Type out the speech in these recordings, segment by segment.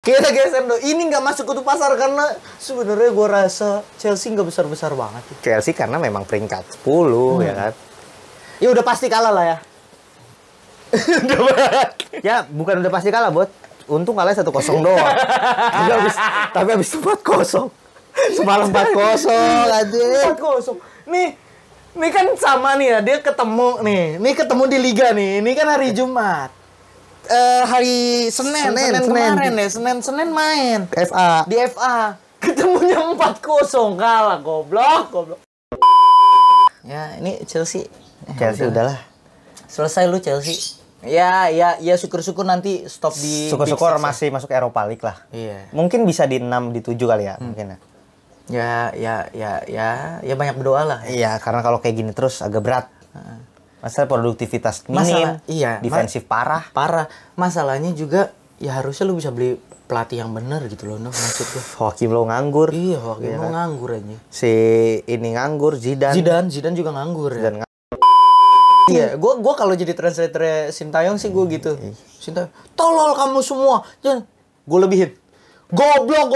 Kita geser dong. Ini nggak masuk kutu pasar karena sebenarnya gue rasa Chelsea nggak besar-besar banget. Chelsea karena memang peringkat 10 ya kan. Ya udah pasti kalah lah ya. Ya bukan udah pasti kalah, Bot. Untung kalah 1-0 doang. tapi habis itu 4-0. Semalam 4-0 aja. 4-0. Nih kan sama nih ya, dia ketemu nih. Nih ketemu di liga nih. Ini kan hari Jumat. Hari Senin kemarin ya, Senin main FA. di FA. Ketemunya 4-0 kalah, goblok. Ya, ini Chelsea. Udahlah. Selesai lu Chelsea. Ya, syukur-syukur nanti stop di Syukur-syukur masih masuk Eropa League lah. Iya. Mungkin bisa di 6, di 7 kali ya, mungkin ya. Ya banyak berdoa lah. Iya, karena kalau kayak gini terus agak berat. Masalah produktivitas minim, defensif parah. Masalahnya juga ya harusnya lu bisa beli pelatih yang bener gitu loh, maksud gue. Joachim Low nganggur. Iya, Joachim Low nganggur aja. Si ini nganggur, Zidane juga nganggur ya. Iya, gua kalau jadi translator Sintayong sih gue gitu. Sintayong, tolol kamu semua. Jangan gue lebihin. Goblok.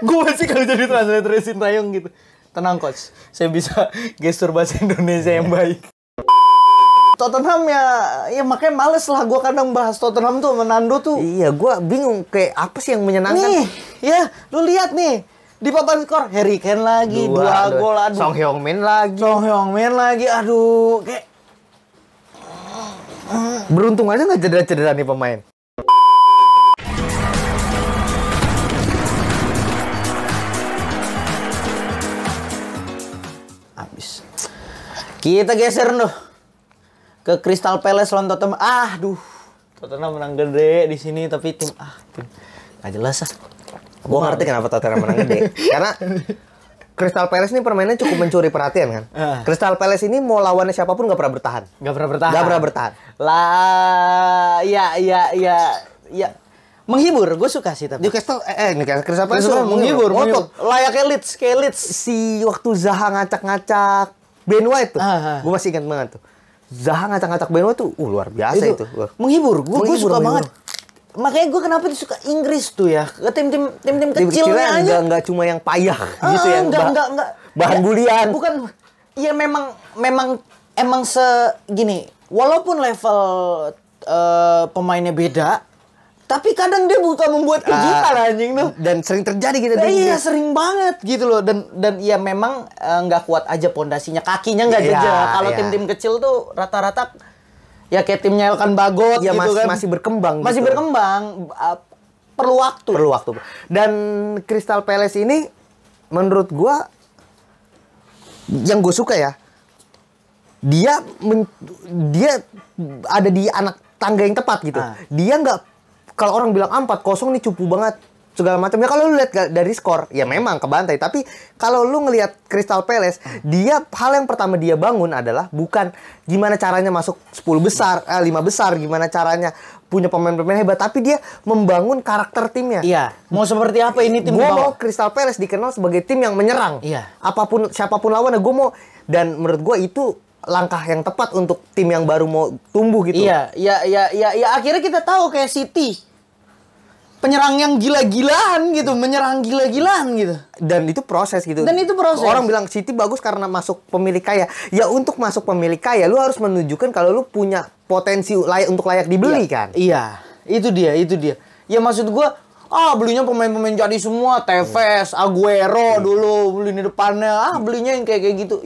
Gue masih kalau jadi translator Sintayong gitu. Tenang coach, saya bisa gestur bahasa Indonesia yang baik. Tottenham ya makanya males lah gue kadang bahas Tottenham tuh sama Nando tuh. Iya, gue bingung kayak apa sih yang menyenangkan. Nih, ya lu lihat nih. Di papan skor Harry Kane lagi 2 gol, aduh. Song Heung-min lagi. Aduh, kayak beruntung aja nggak cedera-cedera nih pemain. Habis. Kita geser loh ke Crystal Palace lawan Tottenham. Tottenham menang gede di sini tapi tim nggak jelas ah. Gue ngerti kenapa Tottenham menang gede. Karena Crystal Palace ini permainnya cukup mencuri perhatian kan. Crystal Palace ini mau lawannya siapapun nggak pernah bertahan. Gak pernah bertahan. Ya. Menghibur, gue suka sih tapi. Crystal Palace menghibur. Layaknya Leeds. Si waktu Zaha ngacak-ngacak Ben White tuh. Gue masih ingat banget tuh. Zaha ngacak-ngacak Ben White tuh, luar biasa itu. Menghibur, gue suka banget. Makanya gue kenapa suka Inggris tuh ya, ke tim kecilnya aja. Enggak cuma yang payah gitu yang enggak. Bahan bulian. Bukan. Ya memang segini. Walaupun level pemainnya beda, tapi kadang dia bukan membuat kejutan anjing tuh. Dan sering terjadi gitu. Iya, sering banget gitu loh. Dan ya memang nggak kuat aja pondasinya, kakinya nggak jejak. Kalau tim-tim kecil tuh rata-rata ya kayak timnya Elkan Bagot ya, gitu kan. Masih berkembang. Perlu waktu. Dan Crystal Palace ini menurut gua yang gue suka ya, dia ada di anak tangga yang tepat gitu. Dia nggak, kalau orang bilang 4-0 nih cupu banget segala macam ya, kalau lu lihat dari skor ya memang kebantai, tapi kalau lu ngelihat Crystal Palace, dia hal yang pertama dia bangun adalah bukan gimana caranya masuk 10 besar, 5 besar, gimana caranya punya pemain-pemain hebat, tapi dia membangun karakter timnya. Iya, mau seperti apa ini tim? Gue mau Crystal Palace dikenal sebagai tim yang menyerang. Iya. Siapapun lawannya gue mau, dan menurut gue itu langkah yang tepat untuk tim yang baru mau tumbuh gitu. Iya, akhirnya kita tahu kayak City. Penyerang yang gila-gilaan gitu, Dan itu proses gitu. Orang bilang City bagus karena masuk pemilik kaya. Ya untuk masuk pemilik kaya, lu harus menunjukkan kalau lu punya potensi layak dibeli kan. Iya, itu dia. Ya maksud gua, belinya pemain-pemain jadi semua, Tevez, Aguero dulu beli di depannya, belinya yang kayak gitu.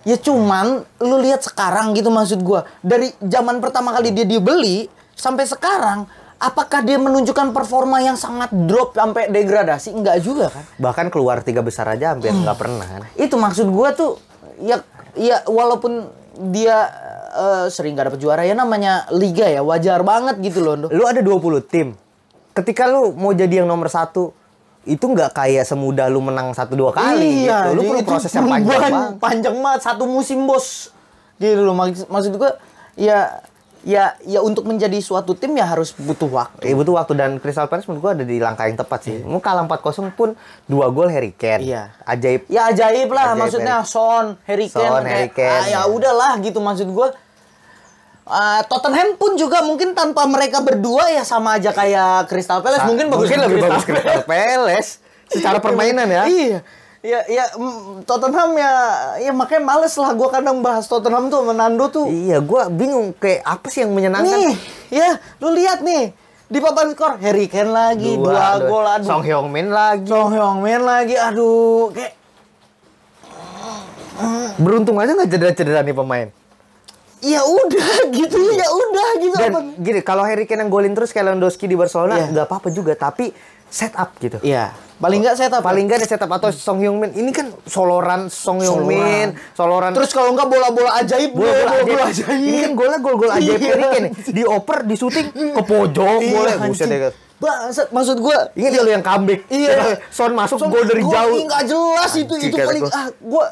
Ya cuman lu lihat sekarang gitu, maksud gua. Dari zaman pertama kali dia dibeli sampai sekarang, apakah dia menunjukkan performa yang sangat drop sampai degradasi? Enggak juga kan. Bahkan keluar 3 besar aja hampir nggak pernah kan. Itu maksud gua tuh, ya walaupun dia sering gak dapet juara, ya namanya liga ya, wajar banget gitu loh. Lu ada 20 tim. Ketika lu mau jadi yang nomor 1, itu nggak kayak semudah lu menang 1-2 kali gitu. Lu perlu proses yang panjang banget, 1 musim bos. Gitu loh, maksud gua ya untuk menjadi suatu tim ya harus butuh waktu. Butuh waktu, dan Crystal Palace menurut gua ada di langkah yang tepat sih. Mau kalah 4-0 pun 2 gol Harry Kane. Iya. Ajaib. Ya ajaib lah, maksudnya Son, Harry Kane. Ya udahlah gitu maksud gua. Tottenham pun juga mungkin tanpa mereka berdua ya sama aja kayak Crystal Palace. Mungkin lebih bagus Crystal Palace secara permainan ya. Iya. Ya, Tottenham ya makanya males lah gue kadang bahas Tottenham tuh sama Nando tuh. Iya, gue bingung kayak apa sih yang menyenangkan. Nih, ya lu lihat nih di papan skor Harry Kane lagi 2 gol, aduh. Song Heung-min lagi, aduh kayak beruntung aja nggak cedera-cedera nih pemain. Ya udah gitu. Dan gini, kalau Harry Kane yang golin terus kayak Lewandowski di Barcelona nggak apa-apa juga, tapi set up gitu. Iya. Paling nggak setup. Paling nggak ada setup atau Song Heung-min. Ini kan soloran Song Heung-min, soloran. Terus kalau nggak bola-bola ajaib, bola ajaib. Ini kan gol ajaib Harry Kane. Dioper, di syuting ke pojok, boleh. Buset deh. Bangsat, maksud gue. Ini dia lo yang comeback. Iya. Son masuk gol dari jauh. Nggak jelas itu paling gue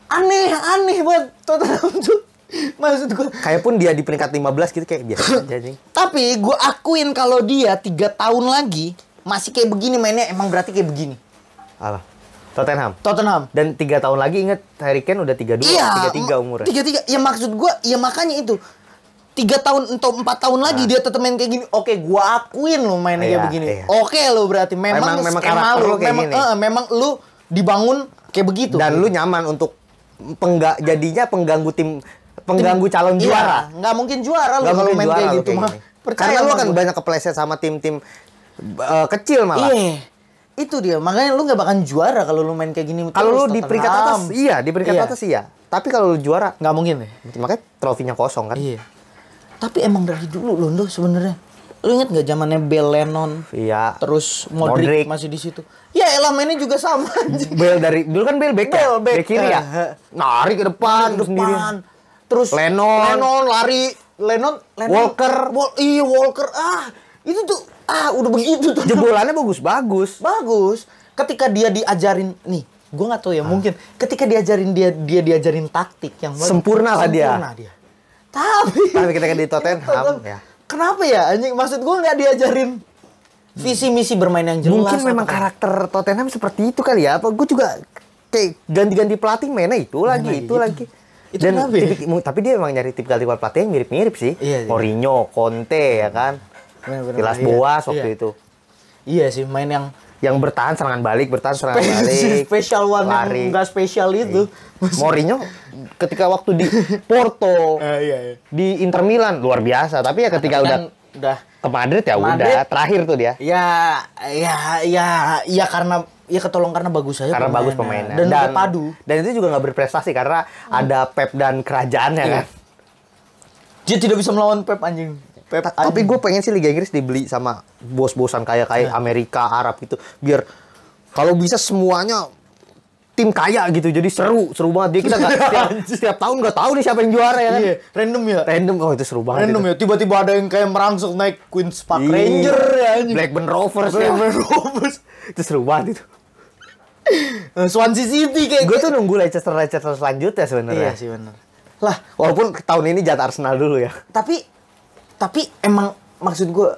aneh banget Tottenham tuh. Maksud gue kayak pun dia di peringkat 15 gitu kayak biasa aja. Tapi gue akuin kalau dia 3 tahun lagi masih kayak begini mainnya, emang berarti kayak begini. Apa? Tottenham. Dan 3 tahun lagi inget Harry Kane udah 32, 33 umurnya. 33. Ya maksud gue, ya makanya itu 3 tahun atau 4 tahun lagi dia tetap main kayak gini. Oke, gue akuin lo mainnya kayak begini. Oke lo berarti memang karakter lu kayak gini. Memang lu dibangun kayak begitu. Dan lu nyaman untuk jadinya pengganggu calon juara. Nggak mungkin juara lu kalau main kayak gitu mah. Karena lu akan banyak kepleset sama tim-tim kecil malah. Iya. Itu dia. Makanya lu nggak bakal juara kalau lu main kayak gini. Kalau lu di peringkat atas, di peringkat atas iya. Tapi kalau lu juara nggak mungkin ya. Makanya trofinya kosong kan. Iya. Tapi emang dari dulu Londo sebenarnya. Lu inget nggak zamannya Bale, Lennon? Iya. Terus Modric masih di situ. Ya elah mainnya juga sama. Bale dulu kan Bale back ya? Back kiri ya? Lari ke depan sendirian. Terus Lennon lari. Lennon Walker. Walker. Itu tuh udah begitu tuh. Jebolannya bagus. Ketika dia diajarin nih, gue nggak tahu ya, mungkin ketika diajarin dia diajarin taktik yang sempurna lah dia. Tapi ketika di Tottenham ya. Kenapa ya anjing? Maksud gue nggak diajarin visi misi bermain yang jelas. Mungkin memang karakter Tottenham seperti itu kali ya. Apa gue juga kayak ganti-ganti pelatih mainnya itu lagi. Dan tapi dia memang nyari tipikal pelatih yang mirip-mirip sih. Mourinho, Conte ya kan. Vilas Boas waktu itu. Iya sih, main yang bertahan serangan balik. Special one yang enggak spesial itu. Mourinho ketika waktu di Porto, di Inter Milan luar biasa. Tapi ya ketika udah ke Madrid ya udah terakhir tuh dia. Ya karena ketolong karena bagus aja. Karena bagus pemainnya. Dan berpadu. Dan itu juga nggak berprestasi karena ada Pep dan kerajaannya kan. Dia tidak bisa melawan Pep anjing. Tapi gue pengen sih Liga Inggris dibeli sama bos-bosan kayak Amerika, Arab gitu. Biar kalau bisa semuanya tim kaya gitu. Jadi seru banget. Dia kita nggak setiap tahun nggak tahu nih siapa yang juara ya kan. Iya, random. Oh itu seru banget. Random itu. Ya. Tiba-tiba ada yang kayak merangsek naik Queen's Park Ranger ya. Blackburn Rovers. Itu seru banget itu. Swansea City kayak. Gue tuh nunggu Leicester selanjutnya sebenarnya. Iya sih benar. Lah, walaupun tahun ini jatah Arsenal dulu ya. Tapi emang maksud gue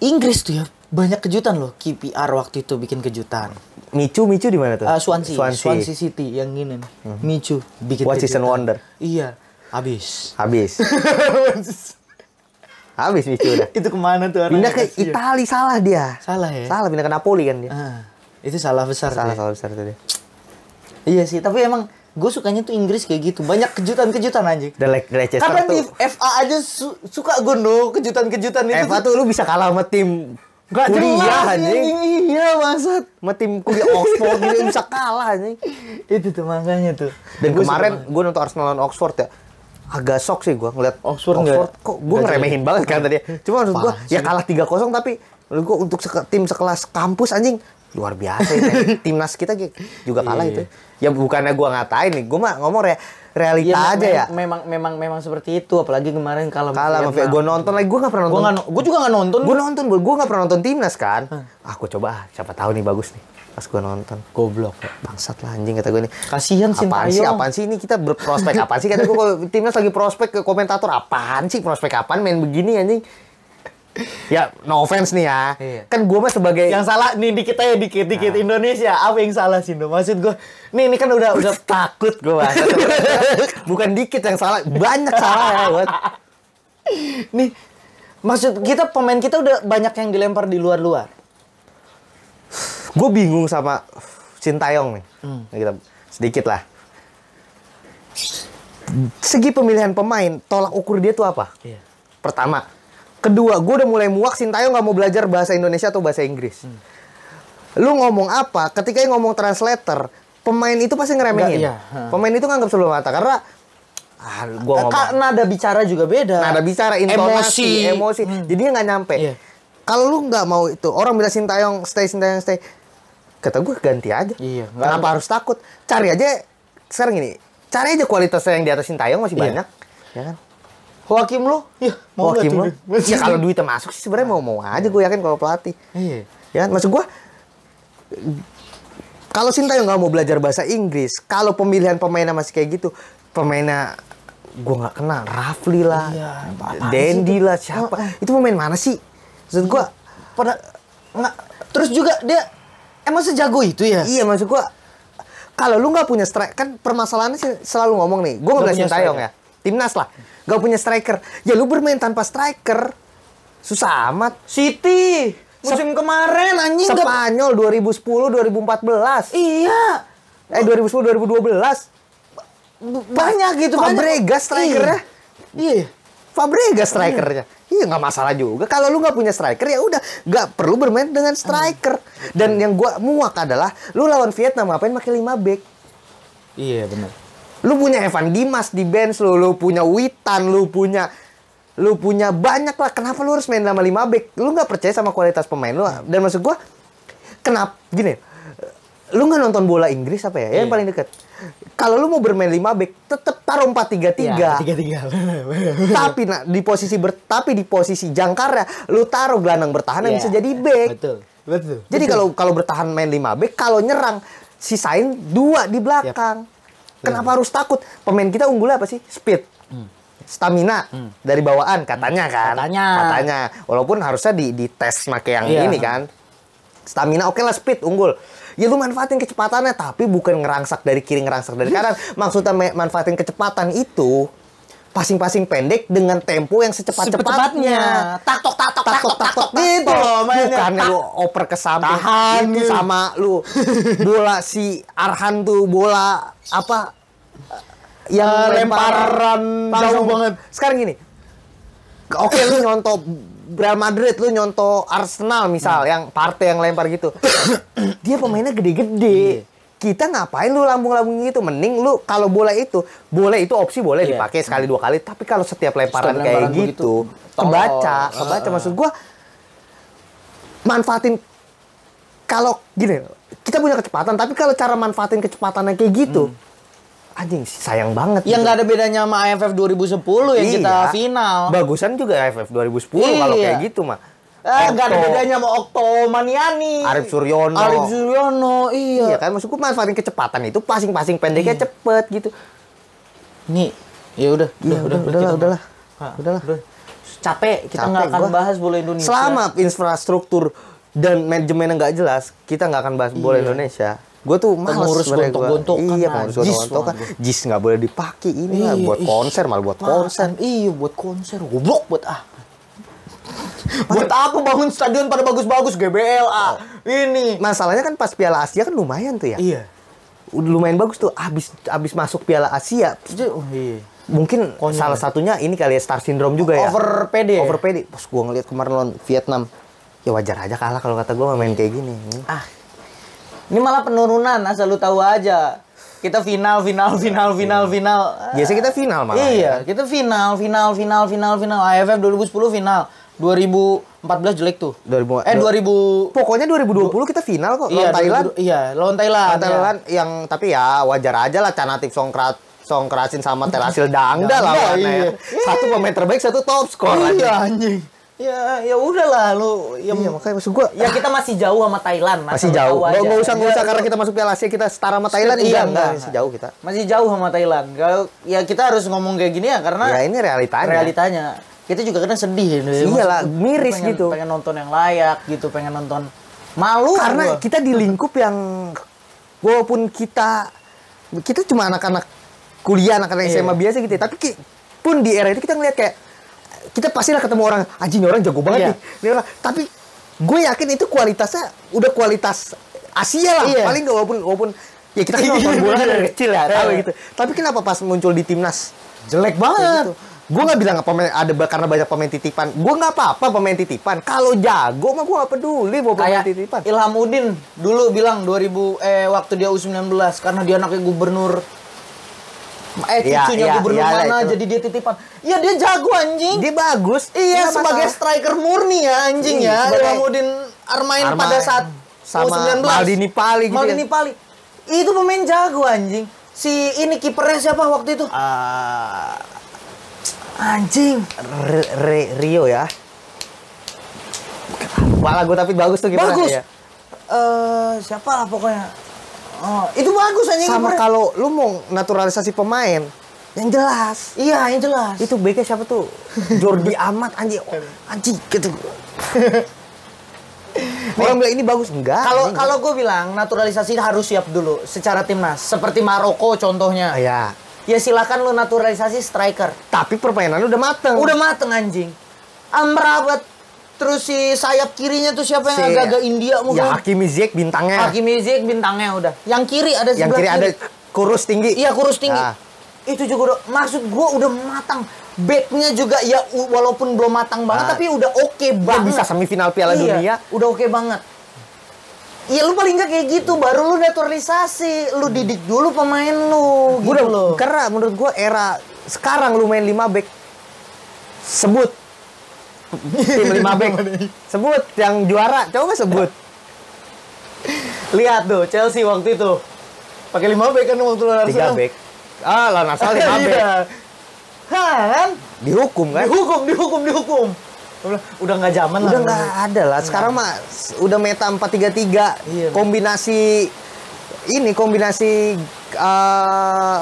Inggris tuh ya banyak kejutan loh. KPR waktu itu bikin kejutan. Micu di mana tuh? Swansea City yang gini nih. Micu bikin One Season Wonder. Iya, habis Micu udah. Itu kemana tuh? Pindah ke Italia, salah dia. Salah ya? Salah, pindah ke Napoli kan dia. Itu salah besar. Salah besar tuh dia. Iya sih, tapi emang gue sukanya tuh Inggris kayak gitu. Banyak kejutan-kejutan anjing. Leicester kadang tuh. Di FA aja suka gue kejutan-kejutan itu. FA tuh lu bisa kalah sama tim kuliah anjing. Iya, maksud. Sama tim kuliah Oxford gitu bisa kalah anjing. Itu tuh makanya tuh. Dan kemarin gue nonton Arsenal lawan Oxford ya. Agak shock sih gue ngeliat Oxford kok gue ngeremehin banget kan tadi. Cuma maksud gue ya kalah 3-0 tapi menurut gue untuk tim sekelas kampus anjing luar biasa ya. Timnas kita juga kalah itu. Ya bukannya gue ngatain nih, gue mah ngomong realita aja ya. Memang seperti itu, apalagi kemarin kalah sama Vietnam. Gue nonton lagi, gue nggak pernah nonton. Gue juga nggak nonton. Gue nggak pernah nonton timnas kan. Aku coba, siapa tahu nih bagus nih. Pas gue nonton, goblok, bangsat lah anjing kata gue nih. Kasihan Sintayong. Apaan sih ini kita berprospek apaan sih kata gue timnas lagi prospek ke komentator apaan sih prospek apaan main begini anjing. Ya, no offense nih ya. Iya. Kan gue mah sebagai Yang salah nih dikit aja, dikit Indonesia. Apa yang salah sih, Indo? Maksud gue, ini kan udah takut gue bahasa. bukan dikit yang salah, banyak salah ya, buat. Nih, maksud kita pemain kita udah banyak yang dilempar di luar-luar. Gue bingung sama Sintayong nih. Kita sedikit lah. Segi pemilihan pemain, tolak ukur dia tuh apa? Iya. Pertama. Kedua, gue udah mulai muak Sintayong gak mau belajar bahasa Indonesia atau bahasa Inggris. Lu ngomong apa, ketika ngomong translator, pemain itu pasti ngeremehin. Iya. Pemain itu nganggap sebelah mata, karena gua ngomong. Nada bicara juga beda. Nada bicara, intonasi, emosi. Jadi dia gak nyampe. Iya. Kalau lu gak mau itu, orang bilang Sintayong stay. Kata gue ganti aja. Iya. Kenapa harus takut? Cari aja, sekarang gini, cari aja kualitasnya yang di atas Sintayong masih banyak. Ya kan? Hakim lo? Ya, mau Hakim lo? tuh? Ya kalau duitnya masuk sih sebenarnya mau aja, gue yakin kalau pelatih. Iya. Ya kan? Maksud gue, kalau Sintayong nggak mau belajar bahasa Inggris, kalau pemilihan pemainnya masih kayak gitu, pemainnya gue nggak kenal, Rafli lah, Iya, Dendi lah, siapa? Itu pemain mana sih? Maksud gue, nggak. Terus juga dia emang sejago itu ya? iya maksud gue, kalau lu nggak punya striker, kan permasalahannya sih selalu ngomong nih, gue nggak punya Sintayong ya, timnas lah, nggak punya striker, ya lu bermain tanpa striker, susah amat. City musim kemarin anjing Spanyol 2010 2014. Iya. 2010 2012. Banyak gitu, Fabregas strikernya. Iya. Fabregas strikernya. Iya nggak masalah juga. Kalau lu nggak punya striker ya udah nggak perlu bermain dengan striker. Dan yang gua muak adalah lu lawan Vietnam ngapain pakai 5 back? Iya benar. Lu punya Evan Dimas di bench lu punya Witan, lu punya banyak lah. Kenapa lu harus main sama 5 back? Lu nggak percaya sama kualitas pemain lu. Dan maksud gua, kenapa gini? Lu nggak nonton bola Inggris apa ya? Yang paling dekat. Kalau lu mau bermain 5 back, tetap taruh 4-3-3. 3-3. Tapi di posisi jangkarnya, lu taruh gelandang bertahan yang bisa jadi back. Betul. Jadi kalau bertahan main 5 back, kalau nyerang sisain 2 di belakang. Kenapa harus takut? Pemain kita unggulnya apa sih? Speed. Stamina dari bawaan katanya kan. Katanya. Walaupun harusnya di tes make yang ini kan. Stamina oke lah, speed unggul. Ya lu manfaatin kecepatannya, tapi bukan ngerangsak dari kiri, ngerangsak dari kanan. Maksudnya manfaatin kecepatan itu passing pendek dengan tempo yang secepat-cepatnya. Tak tok gitu. Bukannya lu oper ke samping itu sama lu bola si Arhan tuh bola apa yang lemparan jauh banget. Sekarang gini. Oke, lu nyontoh Real Madrid, lu nyontoh Arsenal misal yang Partey yang lempar gitu. Dia pemainnya gede-gede. Kita ngapain lu lambung-lambung gitu? Mending lu kalau bola itu opsi boleh dipakai sekali 2 kali, tapi kalau setiap lemparan kayak gitu, kebaca maksud gua manfaatin. Kalau gini, kita punya kecepatan, tapi kalau cara manfaatin kecepatannya kayak gitu, anjing sayang banget. Yang nggak ada bedanya sama AFF 2010 yang kita final. Bagusan juga AFF 2010 kalau kayak gitu mah. Nggak ada bedanya sama Okto Maniani, Arif Suryono, iya kan maksudku manfaatin kecepatan itu passing pendeknya cepet gitu. Nih, ya udahlah. Capek, kita nggak akan bahas bola Indonesia. Selama infrastruktur dan manajemennya nggak jelas, kita nggak akan bahas bola Indonesia. Gue tuh malas ngurus gontok-gontokan. Iya, ngurus gontok-gontokan. JIS nggak boleh dipakai ini lah buat konser, malah buat konser. Iya, buat konser. Goblok buat buat apa bangun stadion pada bagus-bagus GBL ini. Masalahnya kan pas Piala Asia kan lumayan tuh ya. Iya. Udah lumayan bagus tuh abis masuk Piala Asia. Mungkin salah satunya ini kali ya Star Syndrome juga ya. Over PD. Pas gua ngeliat kemarin lawan Vietnam, ya wajar aja kalah kalau kata gua main kayak gini. Ini malah penurunan, asal lu tahu aja. Kita final. Biasa kita final malah. Iya, kita final. AFF 2010 final. 2014 jelek tuh. 2000. Pokoknya 2020 kita final kok lawan Thailand. Lawan Thailand. Thailand yang tapi ya wajar aja lah Canatik Songkrasin sama Terasil Dangda lawannya. Satu pemain terbaik, satu top skor. Iya anjing. Ya udahlah lu. Iya makanya maksud gua. Ya kita masih jauh sama Thailand. Masih jauh. Enggak usah karena kita masuk Piala Asia kita setara sama Thailand. Enggak. Masih jauh kita. Masih jauh sama Thailand. Ya kita harus ngomong kayak gini ya karena ya ini realitanya. kita juga kadang sedih ya. Iyalah, miris gitu. Pengen nonton yang layak gitu, pengen nonton malu. Karena kita di lingkup yang walaupun kita cuma anak-anak kuliah, anak-anak SMA biasa gitu ya, tapi pun di era itu kita ngeliat kayak kita pastilah ketemu orang anjing orang jago banget nih orang. Tapi gue yakin itu kualitasnya udah kualitas Asia lah. Paling nggak walaupun ya kita kan nonton bola dari kecil ya tahu gitu. Tapi kenapa pas muncul di timnas jelek banget. Gitu. Gue nggak bilang pemain ada karena banyak pemain titipan. Gue nggak apa-apa pemain titipan. Kalau jago mah gue nggak peduli mau pemain titipan. Ilham Udin dulu bilang waktu dia U19 karena dia anaknya gubernur. Cucunya gubernur mana jadi dia titipan. Ya dia jago anjing. Dia bagus. Iya sebagai striker murni ya anjing ya. Ilham Udin Armain pada saat sama U19. Maldini Pali gitu. Maldini Pali. Itu pemain jago anjing. Si ini kipernya siapa waktu itu? Anjing. Rio ya. Malah gue tapi bagus tuh kipernya. Bagus. Ya. Siapa lah pokoknya. Itu bagus anjing. Sama kalau lu mau naturalisasi pemain yang jelas. Iya, yang jelas. Itu backnya siapa tuh? Jordi Amat anjing gitu. Orang bilang ini bagus enggak? Kalau gue bilang naturalisasi harus siap dulu secara timnas. Seperti Maroko contohnya. Iya. Ya silakan lu naturalisasi striker. Tapi permainan udah mateng. Udah mateng anjing. Amrabat. Terus si sayap kirinya tuh siapa yang agak-agak India mungkin? Ya Hakimi Ziyech bintangnya. Hakimi Ziyech bintangnya udah. Yang kiri ada sebelah kiri. Ada kurus tinggi. Iya kurus tinggi. Nah. Itu juga udah, maksud gue udah matang. Backnya juga ya walaupun belum matang banget tapi udah oke banget. Bisa semifinal Piala Dunia. Udah oke banget. Iya lu paling nggak kayak gitu, baru lu naturalisasi, lu didik dulu pemain lu. Gitu loh. Karena menurut gue era sekarang lu main 5 back, sebut tim 5 back, sebut yang juara, coba sebut. Lihat tuh Chelsea waktu itu pakai 5 back kan waktu lawan Arsenal. 3 back. Lawan Arsenal 5 back. Kan? Dihukum kan? Dihukum. Udah nggak zaman lah. Udah nggak ada lah. Sekarang mah udah meta 4-3-3. Iya, kombinasi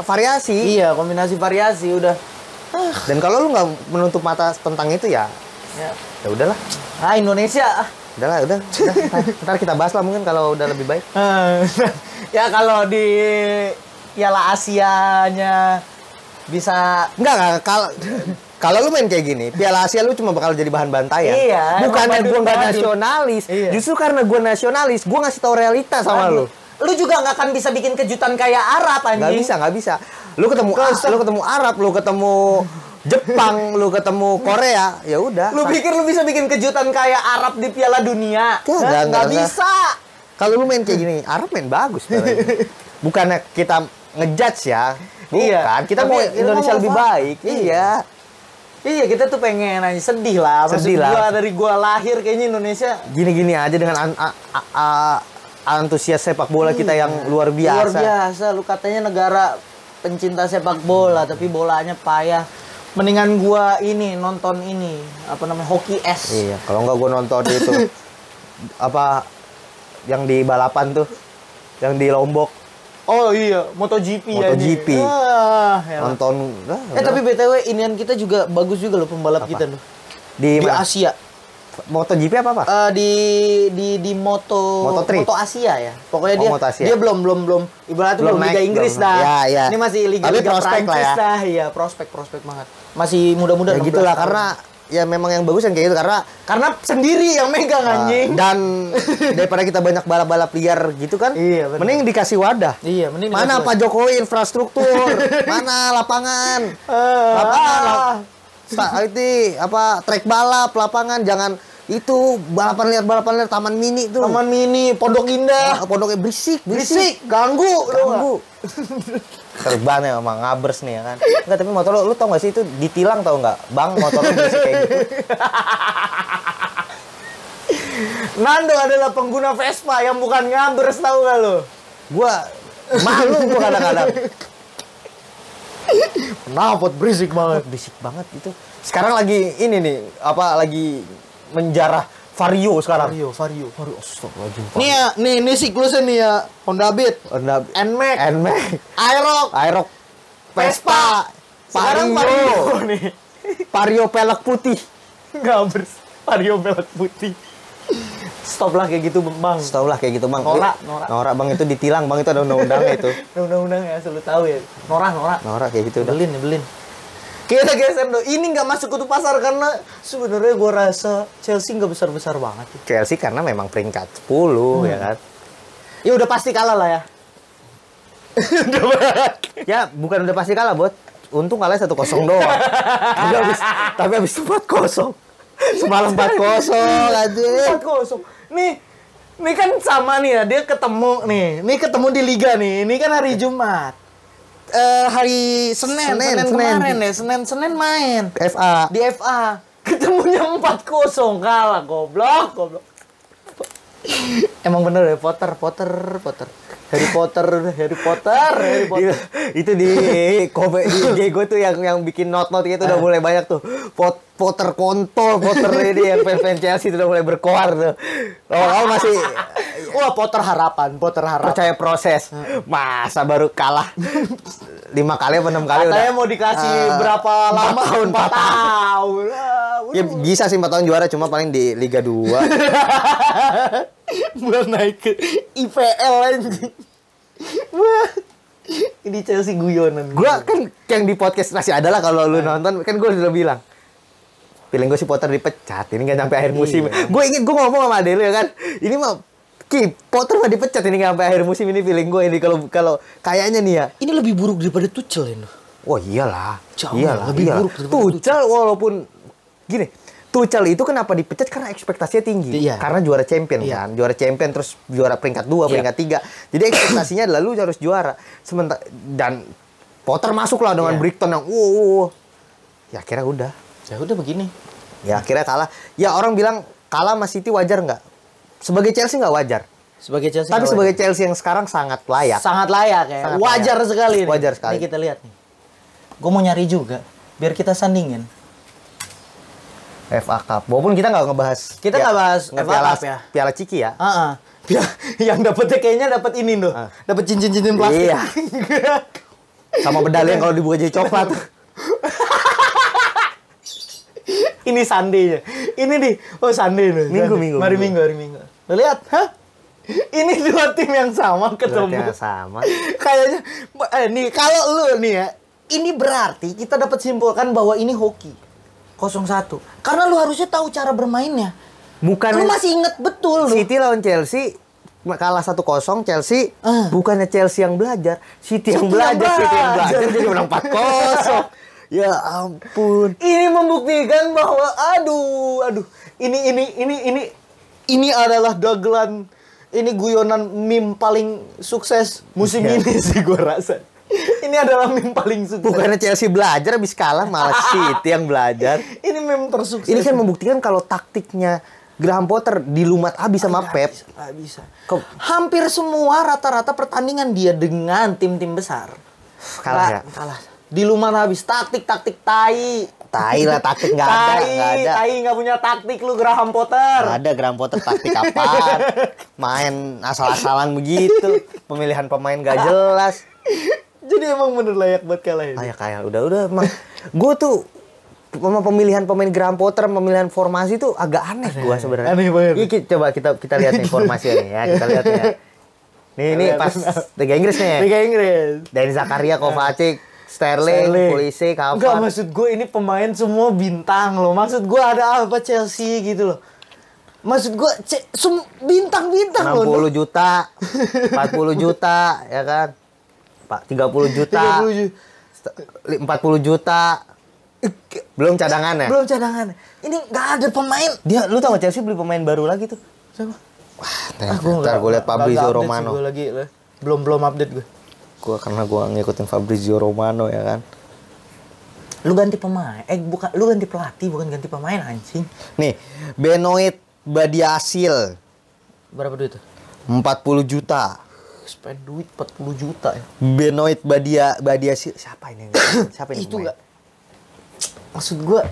variasi. Iya, kombinasi variasi udah. Dan kalau lu nggak menutup mata tentang itu ya udahlah. Indonesia. Udah. Ntar kita bahas lah mungkin kalau udah lebih baik. Ya kalau di Piala Asianya bisa enggak kalau lu main kayak gini, Piala Asia lu cuma bakal jadi bahan bantaian. Iya. Bukannya gue nggak nasionalis. Iya. Justru karena gue nasionalis, gue ngasih tau realita sama lu. Lu juga nggak akan bisa bikin kejutan kayak Arab anjing. Nggak bisa. Lu ketemu Arab, lu ketemu Jepang, lu ketemu Korea, ya udah. Lu pikir lu bisa bikin kejutan kayak Arab di Piala Dunia? Nggak bisa. Kalau lu main kayak gini, Arab main bagus. Bukannya kita ngejudge ya. Bukan, kita mau Indonesia lebih baik. Iya, kita tuh pengen aja sedih lah. Dari gua lahir kayaknya Indonesia gini-gini aja dengan antusias sepak bola kita yang luar biasa. Luar biasa. Lu katanya negara pencinta sepak bola, tapi bolanya payah. Mendingan gua nonton hoki es. Iya, kalau nggak gua nonton itu yang di balapan tuh, yang di Lombok. Oh iya, MotoGP. Nonton. Tapi BTW inian kita juga bagus juga loh pembalap kita loh. Di Asia. MotoGP apa? Di Moto Asia ya. Pokoknya dia belum ibaratnya belum Liga Inggris dah. Ya. Ini masih Liga Prancis dah. Iya, prospek banget. Masih muda-muda. Ya gitulah karena ya memang yang bagus yang kayak gitu karena sendiri yang megang anjing. Dan daripada kita banyak balap-balap liar gitu kan. Iya, mending dikasih wadah. Iya, mending mana Pak Jokowi infrastruktur, mana lapangan. Trek balap, lapangan, jangan itu balapan liar taman mini tuh. Taman mini, Pondok Indah. Pondoknya berisik, ganggu. Terbang ya emang ngabers nih ya kan. Enggak, tapi motor lu tau gak sih itu ditilang tau nggak? Bang, motor lu berisik kayak gitu. Nando adalah pengguna Vespa yang bukan ngabers, tau gak lu? Gua malu kadang-kadang. Knalpot berisik banget itu. Sekarang lagi lagi menjarah Vario sekarang. Vario. Astagfirullahaladzim. Nih siklusnya nih ya. Honda Beat, NMAX, Aerox, Vespa, sekarang Vario nih. Vario pelek putih. Gabers. Vario pelek putih. Stop lah kayak gitu bang. Stop lah kayak gitu bang. Norak bang, itu ditilang bang, itu ada undang-undangnya itu. Undang-undang ya, selalu tahu ya. Norak kayak gitu. Belin. Kita geser dong. Ini nggak masuk kutu pasar karena sebenarnya gue rasa Chelsea nggak besar-besar banget. Chelsea karena memang peringkat 10 ya kan. Ya udah pasti kalah lah ya. Ya bukan udah pasti kalah, Bot. Untung kalah 1-0 doang. Tapi habis itu 4-0. Semalam 4-0 aja. 4-0. Nih kan sama nih ya, dia ketemu nih. Nih ketemu di liga nih. Ini kan hari Jumat. Hari Senin kemarin ya. Senin main. FA. Di FA. Ketemunya 4-0 kalah, goblok. Emang bener ya, Potter. Harry Potter. Itu di Diego tuh yang bikin not-not itu udah mulai banyak tuh. Potter kontol, Potter ini yang fan Chelsea itu udah mulai berkoar tuh. Oh masih wah, Potter harapan. Percaya proses. Masa baru kalah 5 kali apa 6 kali katanya udah. mau dikasih berapa lama? 4 tahun. Ya bisa sih 4 tahun juara, cuma paling di Liga 2. Buat naik ke IPL anjing. Wah. Ini Chelsea guyonan. Gua kan yang di podcast masih ada lah, kalau lu nonton kan gue udah bilang. Feeling gue si Potter dipecat, ini nggak sampai akhir musim. Gue ngomong sama Adele ya kan, ini mah Potter nggak dipecat, ini nggak sampai akhir musim, ini feeling gue ini kalau kayaknya nih ya. Ini lebih buruk daripada Tuchel ini. Oh iyalah, lebih buruk daripada Tuchel. Walaupun gini, Tuchel itu kenapa dipecat karena ekspektasinya tinggi. Iya. Karena juara champion kan, juara champion terus juara peringkat 2, peringkat 3. Jadi ekspektasinya adalah lu harus juara. Sementara dan Potter masuk lah dengan Brighton yang ya akhirnya udah. Ya udah begini. Ya akhirnya kalah. Ya orang bilang kalah sama City wajar nggak? Sebagai Chelsea nggak wajar. Tapi sebagai Chelsea yang sekarang sangat layak. Sangat layak ya. Sangat wajar layak. sekali. Wajar sekali. Ini kita lihat nih. Gue mau nyari juga biar kita sandingin. FA Cup. Walaupun kita nggak ngebahas. Kita nggak bahas FA Cup ya. Piala Ciki ya. Yang dapetnya kayaknya dapat ini loh. Dapat cincin-cincin plastik. Iya. Sama medali yang kalau dibuka jadi coklat. Ini Sunday-nya. Ini nih. Oh, Sunday nih. Hari Minggu. Lo lihat, hah? Ini 2 tim yang sama ketemu. 2 tim yang sama. Kayaknya nih kalau lu nih ya, ini berarti kita dapat simpulkan bahwa ini hoki. 0-1. Karena lu harusnya tahu cara bermainnya. Bukan. Lu masih inget betul lu. City lawan Chelsea kalah 1-0 Chelsea. Bukannya Chelsea yang belajar, City yang belajar jadi menang 4-0. Ya ampun. Ini membuktikan bahwa aduh. Ini adalah dagelan. Ini guyonan meme paling sukses musim ini sih gua rasa. Ini adalah meme paling sukses. Bukannya Chelsea belajar habis kalah, malah City yang belajar. Ini meme tersukses. Ini kan membuktikan kalau taktiknya Graham Potter dilumat habis sama Pep. Bisa. Hampir semua rata-rata pertandingan dia dengan tim-tim besar. Kalah. Dilumat habis. Taktik tai lah, taktik nggak ada. Tai nggak punya taktik lu Graham Potter. Nggak ada Graham Potter taktik apaan. Main asal-asalan begitu. Pemilihan pemain nggak jelas. Jadi emang bener layak buat kalah ini. Layak. Udah emang. Gue tuh pemilihan pemain Graham Potter, pemilihan formasi tuh agak aneh gue sebenarnya. Aneh banget. Coba kita lihat nih formasinya nih ya. Kita lihat ya. Nih pas Liga Inggris nih. Liga Inggris. Dari Zakaria, Kovacic, Sterling, Pulisic, Cavani. Enggak, maksud gue ini pemain semua bintang loh. Maksud gue ada apa Chelsea gitu loh. Maksud gue bintang-bintang loh. 60 juta, 40 juta, ya kan? 30 juta, 40 juta. Belum cadangannya. Ini nggak ada pemain. Lu tau gak Chelsea beli pemain baru lagi tuh? Siapa? Ntar gue liat Fabrizio Romano. Gue lagi belum update gue. Karena gue ngikutin Fabrizio Romano ya kan. Lu ganti pemain. Bukan, lu ganti pelatih, bukan ganti pemain anjing. Nih, Benoit Badiashile. Berapa duit tuh? 40 juta. Spend duit 40 juta ya. Benoit Badiashile. Siapa ini? Itu enggak. Maksud gue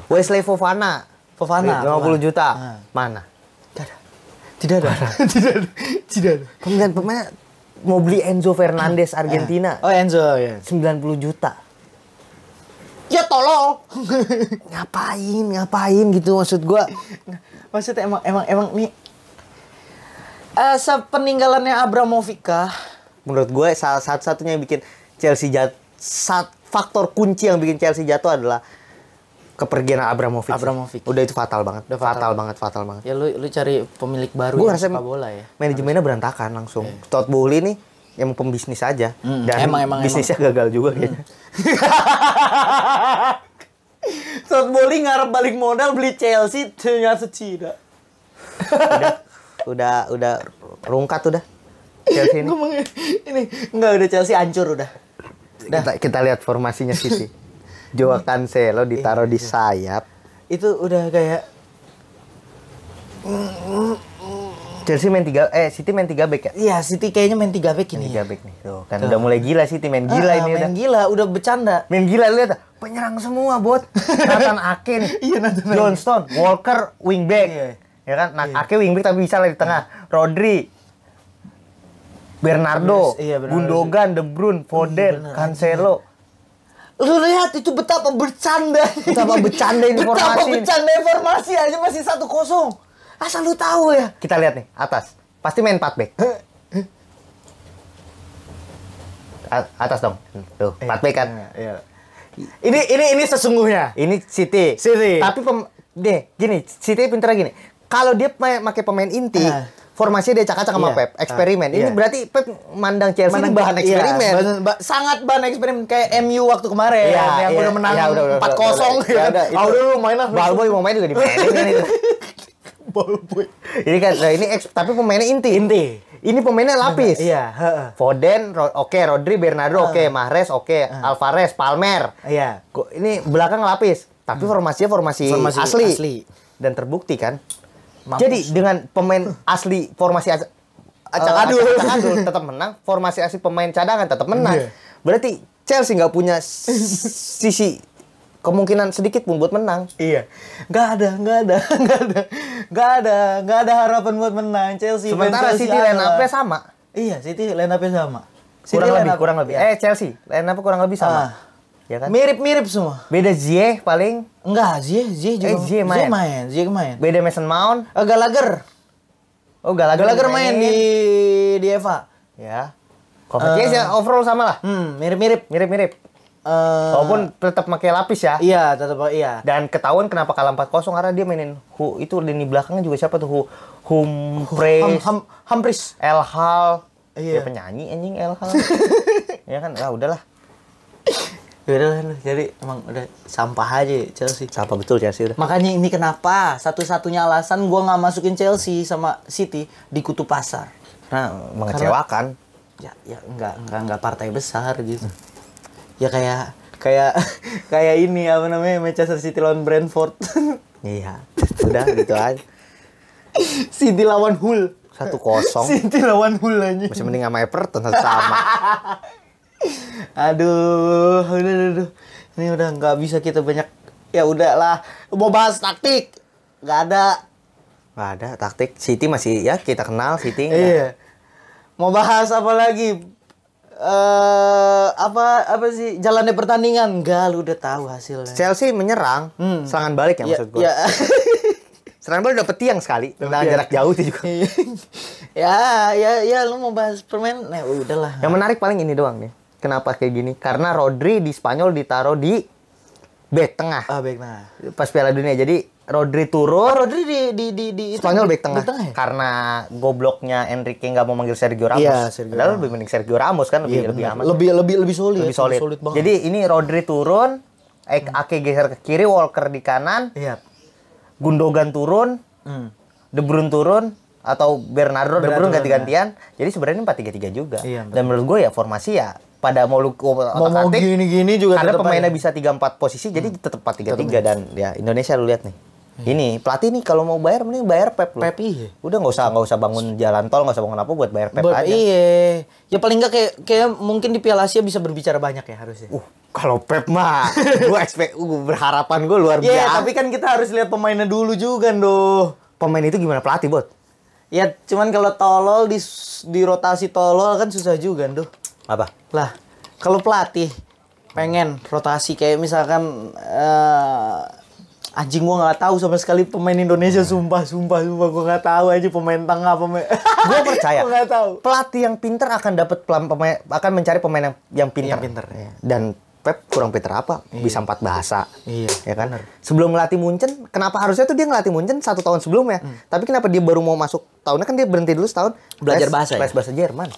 Wesley Fofana 50 juta. Mana? Tidak ada. Pemain mau beli Enzo Fernandez Argentina. Oh, Enzo ya. 90 juta. Ya tolol. Ngapain gitu maksud gua. Maksudnya emang nih sepeninggalannya Abramovich kah? Menurut gue salah satu-satunya yang bikin Chelsea faktor kunci yang bikin Chelsea jatuh adalah kepergian Abramovich. Udah itu fatal banget. Fatal banget. Ya lu cari pemilik baru yang suka bola ya. Manajemennya berantakan langsung. Todd Boehly nih yang pembisnis aja. Dan emang bisnisnya gagal juga kayaknya. Todd Boehly ngarep balik modal beli Chelsea ternyata tidak. udah rungkat udah. Chelsea ini. Udah Chelsea hancur udah. Kita lihat formasinya City. Joao Cancelo ditaruh di sayap. Itu udah kayak Chelsea City main 3 back ya? Iya, City kayaknya main 3 back ini. 3 back nih. Tuh, kan udah mulai gila City main gila ini main gila, udah bercanda. Main gila lihat penyerang semua, Bot. Nathan Ake nih. John Stone, Walker wingback. Iya. Ya kan? Ake wingback tapi bisa lah di tengah. Rodri, Bernardo, Gundogan, De Bruyne, Foden, Cancelo. Lu lihat itu betapa bercanda informasi aja masih 1-0. Asal lu tahu ya. Kita lihat nih, atas. Pasti main 4 back. Atas dong. Tuh, 4 back kan. Iya. Ini sesungguhnya. Ini City. Tapi gini, City pintar gini. Kalau dia pakai pemain inti, formasinya dia acak-acak sama Pep, eksperimen. Ini berarti Pep mandang Chelsea ini bahan eksperimen. Sangat bahan eksperimen kayak MU waktu kemarin yang udah menang 4-0 ya. Udah lu main lah. Balboy mau main juga dimainin kan itu. Balboy. Ini kan tapi pemainnya inti. Ini pemainnya lapis. Iya, Foden oke, Rodri, Bernardo oke, Mahrez oke, Alvarez, Palmer. Iya. Ini belakang lapis, tapi formasinya formasi asli. Dan terbukti kan. Jadi dengan pemain asli formasi acak-adul tetap menang, formasi asli pemain cadangan tetap menang. Berarti Chelsea nggak punya sisi kemungkinan sedikit pun buat menang. Iya. Nggak ada harapan buat menang Chelsea. Sementara City line up-nya sama. Iya, City line up-nya sama. Kurang lebih. Chelsea line up kurang lebih sama. Ya kan? Mirip semua. Beda Ziyech paling. Enggak, Ziyech juga. Ziyech main. Beda Mason Mount. Gallagher. Gallagher main di Eva. Ya. Kompetisi overall sama lah. Mirip. Walaupun tetap pakai lapis ya. Iya, tetap iya. Dan ketahuan kenapa kalah 4-0 karena dia mainin itu lini belakangnya juga siapa tuh? Humphries, El Hal. Iya. Dia penyanyi anjing El Hal. Ya kan, udahlah. Udah, jadi emang udah sampah aja Chelsea. Sampah betul Chelsea udah. Makanya ini kenapa satu-satunya alasan gue nggak masukin Chelsea sama City di kutu pasar. Nah, mengecewakan. Ya enggak partai besar gitu. Ya kayak ini apa namanya Manchester City lawan Brentford. Iya, udah gitu aja. City lawan Hull 1-0. City lawan Hull aja. Masih mending sama Everton sama. Aduh. Ini udah nggak bisa kita banyak. Ya udahlah, mau bahas taktik. Nggak ada taktik. City masih ya kita kenal City. Iya. Mau bahas apa lagi? Apa sih jalannya pertandingan? Enggak, lu udah tahu hasilnya. Chelsea menyerang, serangan balik ya maksud gue. Ya. Serangan balik dapet tiang sekali, dengan jarak jauh itu juga. ya lu mau bahas permain, nah udahlah. Yang menarik paling ini doang nih. Kenapa kayak gini? Karena Rodri di Spanyol ditaruh di back tengah. Back tengah. Pas Piala Dunia. Jadi Rodri turun. Rodri di Spanyol back tengah. Ya? Karena gobloknya Enrique nggak mau manggil Sergio Ramos. Iya, Padahal lebih mending Sergio Ramos kan lebih aman. Lebih solid. Lebih solid banget. Jadi ini Rodri turun, Ake geser ke kiri, Walker di kanan. Iya. Gundogan turun, De Bruyne turun atau Bernardo De Bruyne ganti-gantian. Jadi sebenarnya 4-3-3 juga. Iya, dan menurut gue ya formasi ya pada mau gini juga karena pemainnya bisa 3-4 posisi jadi tetap 4-3-3 dan ya Indonesia lu lihat nih. Ini pelatih nih kalau mau bayar mending bayar Pep lu. Iya. Udah nggak usah bangun jalan tol, nggak usah bangun apa buat bayar Pep aja. Iya. Ya paling nggak kayak mungkin di Piala Asia bisa berbicara banyak ya harusnya. Kalau Pep mah berharapan gue luar biasa. Iya, tapi kan kita harus lihat pemainnya dulu juga doh. Pemain itu gimana pelatih, Bot? Ya cuman kalau tolol di rotasi tolol kan susah juga doh. Apa? Lah, kalau pelatih pengen rotasi kayak misalkan anjing gua nggak tahu sama sekali pemain Indonesia, sumpah gua nggak tahu aja pemain tengah, pemain. Gua percaya. Gua nggak tahu. Pelatih yang pintar akan dapat pemain, akan mencari pemain yang pintar. Ya. Dan Pep kurang pintar apa? Bisa 4 bahasa. Iya. Ya kan? Bener. Sebelum ngelatih Munchen, kenapa harusnya tuh dia ngelatih Munchen 1 tahun sebelumnya? Tapi kenapa dia baru mau masuk tahunnya, kan dia berhenti dulu setahun Belajar bahasa. Les bahasa Jerman.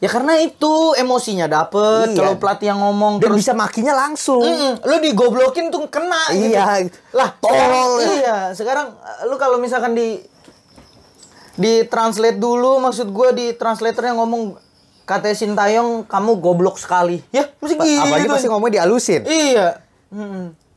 Ya karena itu emosinya dapet. Iya. Kalau pelatih yang ngomong Dan terus bisa makinya langsung. lu digoblokin tuh kena Iya. gitu. Lah, tolol. Iya, sekarang lu kalau misalkan di translate dulu, maksud gua di translatornya ngomong kata Sintayong kamu goblok sekali. Ya, mesti gitu. Apalagi pasti ngomongnya dialusin. Iya.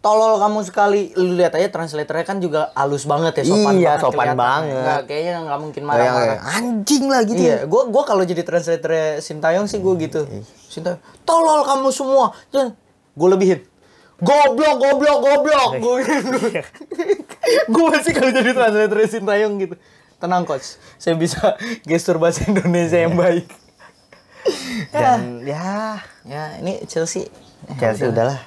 Tolol kamu sekali. Lu lihat aja translatornya kan juga halus banget ya, sopan Iya, banget. sopan kelihatan. banget. Kayaknya nggak mungkin marah-marah. Anjing lah gitu. Iya, gua kalau jadi translatornya Sintayong sih gua gitu. Sintayong, tolol kamu semua. Gue lebihin. Goblok. Gue sih kalau jadi translatornya Sintayong gitu. Tenang coach, saya bisa gestur bahasa Indonesia yang baik. Dan ya ini Chelsea udahlah.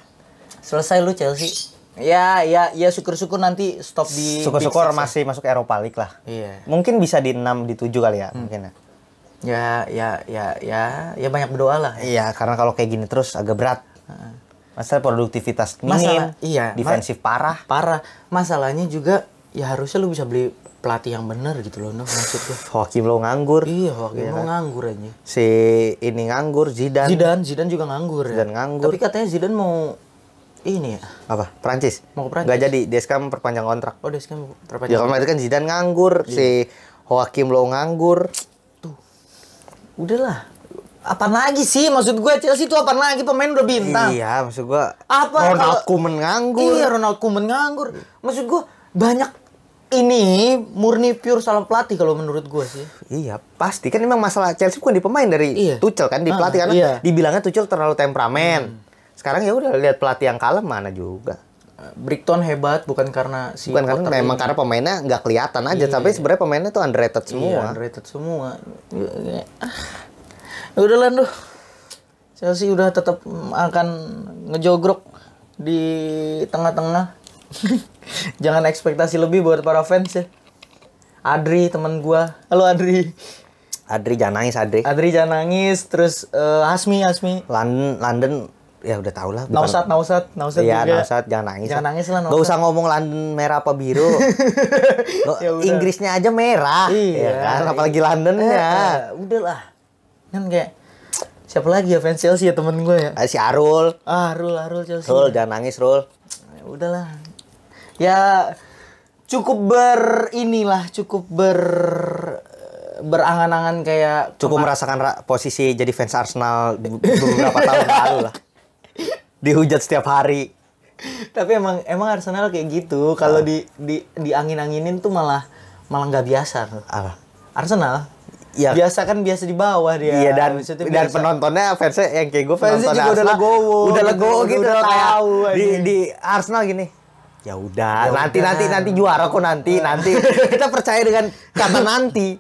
Selesai lu Chelsea. Ya syukur-syukur nanti stop di Syukur-syukur masih masuk Eropa League lah. Iya. Mungkin bisa di 6 di 7 kali ya, mungkin ya. Ya banyak berdoa lah. Iya, karena kalau kayak gini terus agak berat. Masalah produktivitas minim, defensif parah. Masalahnya juga ya harusnya lu bisa beli pelatih yang benar gitu loh, maksud gue. Joachim Low nganggur. Iya, Joachim Low nganggur aja. Si ini nganggur, Zidane juga nganggur ya. Nganggur. Tapi katanya Zidane mau ini ya. Apa? Perancis? Mau ke Perancis. Gak jadi, dia sekarang perpanjang kontrak. Oh, dia sekarang perpanjang. Ya kemarin kan Zidane nganggur, si Joachim Low nganggur. Tuh. Udahlah. Apaan lagi sih? Maksud gue Chelsea itu apaan lagi? Pemain udah bintang. Iya, maksud gue Ronald Koeman nganggur. Iya, Ronald Koeman nganggur. Maksud gue banyak ini murni pure salah pelatih kalau menurut gue sih. Iya, pasti kan memang masalah Chelsea bukan di pemain dari Tuchel kan, di pelatih karena dibilangnya Tuchel terlalu temperamen. Sekarang ya udah lihat pelatih yang kalem mana juga. Brighton hebat bukan karena memang karena pemainnya nggak kelihatan aja, tapi sebenarnya pemainnya tuh underrated semua. Iya, underrated semua. Ya udah lah tuh. Chelsea udah tetap akan ngejogrok di tengah-tengah. Jangan ekspektasi lebih buat para fans ya. Adri teman gua. Halo Adri. Adri jangan nangis, Adri. Adri jangan nangis. Terus Hasmi. London ya udah tau lah. Nausat iya, juga. Nausat jangan nangis. Jangan nangis lah. Gak usah ngomong London merah apa biru. Inggrisnya aja merah. Iya kan? Apalagi Londonnya. Udahlah. Kan kayak siapa lagi ya fans Chelsea ya temen gue ya? Si Arul. Arul Chelsea. Rul, jangan nangis, Rul. Ya udahlah. Ya cukup berangan-angan kayak cukup merasakan posisi jadi fans Arsenal beberapa tahun lalu lah. Dihujat setiap hari. Tapi emang Arsenal kayak gitu. Kalau di angin-anginin tuh malah nggak biasa. Apa? Arsenal. Ya. Biasa di bawah dia. Iya, dan penontonnya fansnya yang kayak gue fansnya juga Arsenal, udah legowo gitu. Udah tahu di Arsenal gini. Ya udah, nanti juara kok nanti. Kita percaya dengan kata nanti.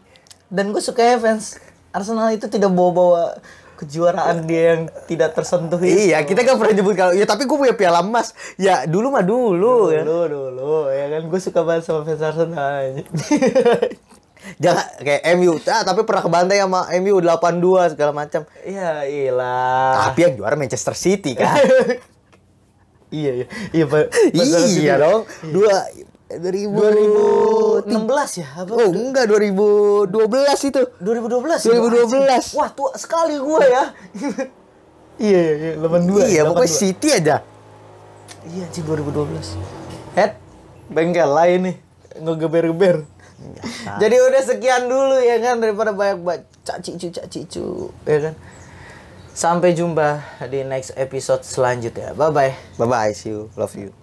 Dan gue suka ya fans Arsenal itu tidak bawa kejuaraan dia yang tidak tersentuh itu. Iya, kita kan pernah nyebut kalau ya tapi gue punya piala emas. Ya dulu ya. Dulu ya kan, gue suka banget sama fans Arsenal. Jangan kayak MU, tapi pernah kebantai sama MU 8-2 segala macam. Iya, iyalah. Tapi yang juara Manchester City kan. Iya dong. 2016 ya? Apa? Oh, enggak, 2012 itu. 2012. Wah, tua sekali gue ya. Iya, 82. Iya, pokoknya City aja. Iya, sih 2012. Head bengkel lain nih, ngegeber-geber. Jadi udah sekian dulu ya kan, daripada banyak cicu ya kan. Sampai jumpa di next episode selanjutnya. Bye bye. Bye bye, see you, love you.